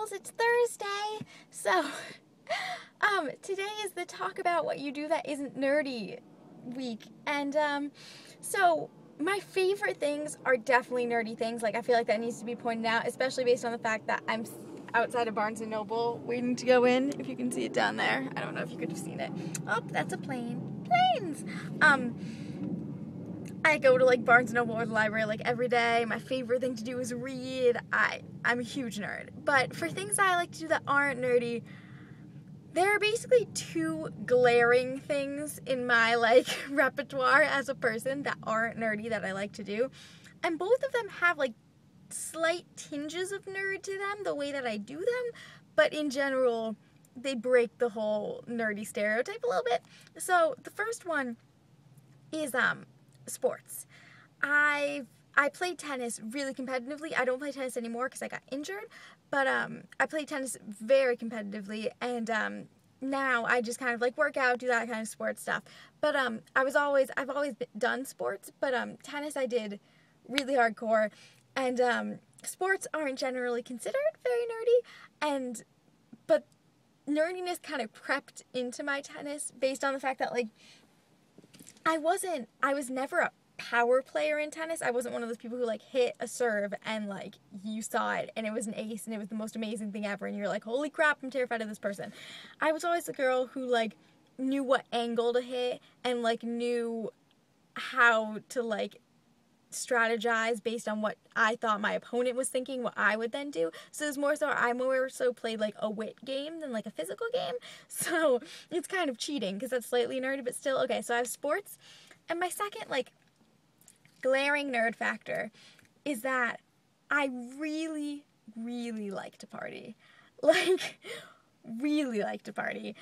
girls, it's Thursday. So, today is the talk about what you do that isn't nerdy week. And, so my favorite things are definitely nerdy things. Like, I feel like that needs to be pointed out, especially based on the fact that I'm outside of Barnes & Noble waiting to go in. If you can see it down there. I don't know if you could have seen it. Oh, that's a plane. Planes! I go to like Barnes & Noble or the library like every day. My favorite thing to do is read. I'm a huge nerd. But for things I like to do that aren't nerdy, there are basically two glaring things in my like repertoire as a person that aren't nerdy that I like to do. And both of them have like slight tinges of nerd to them, the way that I do them. But in general, they break the whole nerdy stereotype a little bit. So the first one is sports. I played tennis really competitively. I don't play tennis anymore because I got injured, but I played tennis very competitively, and now I just kind of like work out, do that kind of sports stuff. But I've always done sports, but tennis I did really hardcore, and sports aren't generally considered very nerdy, but nerdiness kind of crept into my tennis based on the fact that like I was never a power player in tennis. I wasn't one of those people who like hit a serve and like you saw it and it was an ace and it was the most amazing thing ever and you're like, holy crap, I'm terrified of this person. I was always the girl who like knew what angle to hit and like knew how to like strategize based on what I thought my opponent was thinking, what I would then do. So it's more so I more so played like a wit game than like a physical game. So it's kind of cheating because that's slightly nerdy, but still okay. So I have sports, and my second like glaring nerd factor is that I really, really like to party. Like really like to party.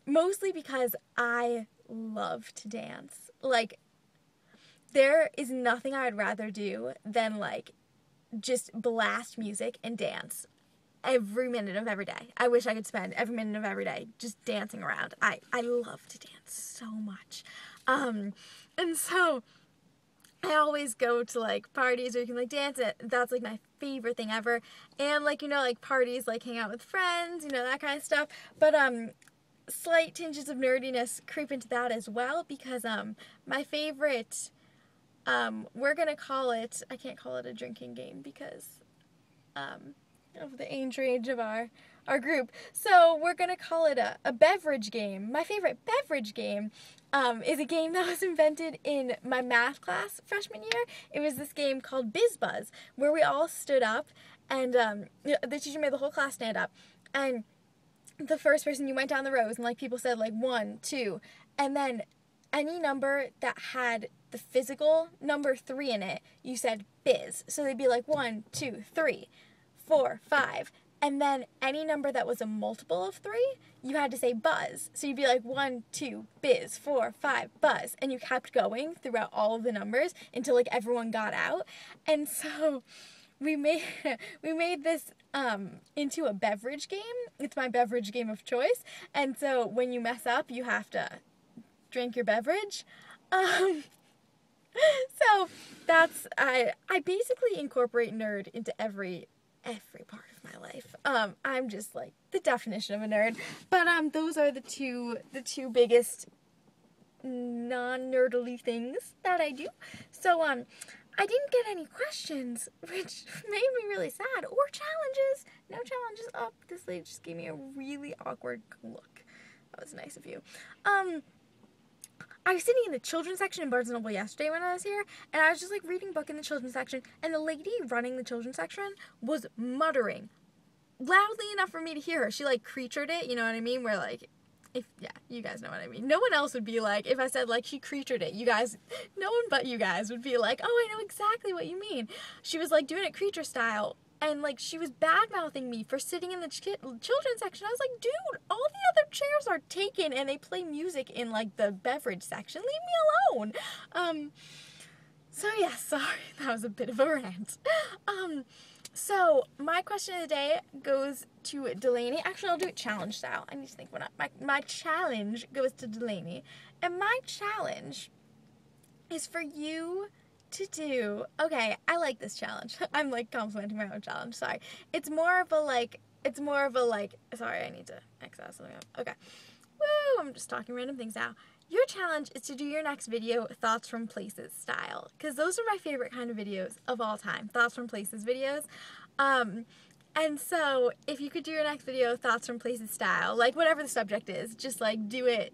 Mostly because I love to dance. Like there is nothing I would rather do than, like, just blast music and dance every minute of every day. I wish I could spend every minute of every day just dancing around. I love to dance so much. And so I always go to, like, parties where you can, like, dance. That's, like, my favorite thing ever. And, like, you know, like, parties, like, hang out with friends, you know, that kind of stuff. But, slight tinges of nerdiness creep into that as well because, my favorite... we're going to call it, I can't call it a drinking game because of the age range of our group. So we're going to call it a beverage game. My favorite beverage game is a game that was invented in my math class freshman year. It was this game called Biz Buzz where we all stood up and the teacher made the whole class stand up. And the first person, you went down the rows and like people said like 1, 2, and then any number that had the physical number 3 in it, you said biz. So they'd be like 1, 2, 3, 4, 5. And then any number that was a multiple of 3, you had to say buzz. So you'd be like 1, 2, biz, 4, 5, buzz. And you kept going throughout all of the numbers until like everyone got out. And so we made this into a beverage game. It's my beverage game of choice. And so when you mess up, you have to drink your beverage. So that's I basically incorporate nerd into every part of my life. I'm just like the definition of a nerd. But those are the two biggest non-nerdly things that I do. So I didn't get any questions, which made me really sad, or challenges. No challenges. Oh, this lady just gave me a really awkward look. That was nice of you. I was sitting in the children's section in Barnes & Noble yesterday when I was here, and I was just, like, reading a book in the children's section, and the lady running the children's section was muttering loudly enough for me to hear her. She, like, creatured it, you know what I mean? Where, like, yeah, you guys know what I mean. No one else would be like, if I said, like, she creatured it, you guys, no one but you guys would be like, oh, I know exactly what you mean. She was, like, doing it creature style. And, like, she was bad-mouthing me for sitting in the children's section. I was like, dude, all the other chairs are taken, and they play music in, like, the beverage section. Leave me alone. So, yeah, sorry. That was a bit of a rant. So, my question of the day goes to Delaney. Actually, I'll do it challenge style. I need to think what my challenge goes to Delaney. And my challenge is for you to do, okay, I like this challenge. I'm like complimenting my own challenge, sorry. It's more of a like, sorry, I need to X out something up. Okay. Woo, I'm just talking random things now. Your challenge is to do your next video thoughts from places style, because those are my favorite kind of videos of all time, thoughts from places videos. And so if you could do your next video thoughts from places style, like whatever the subject is, just like do it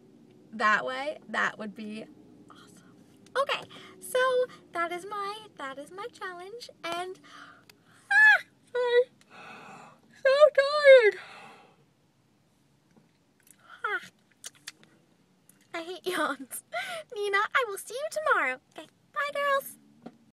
that way, that would be awesome. Okay, so that is my challenge, and sorry, so tired. I hate yawns. Nina, I will see you tomorrow. Okay, bye girls.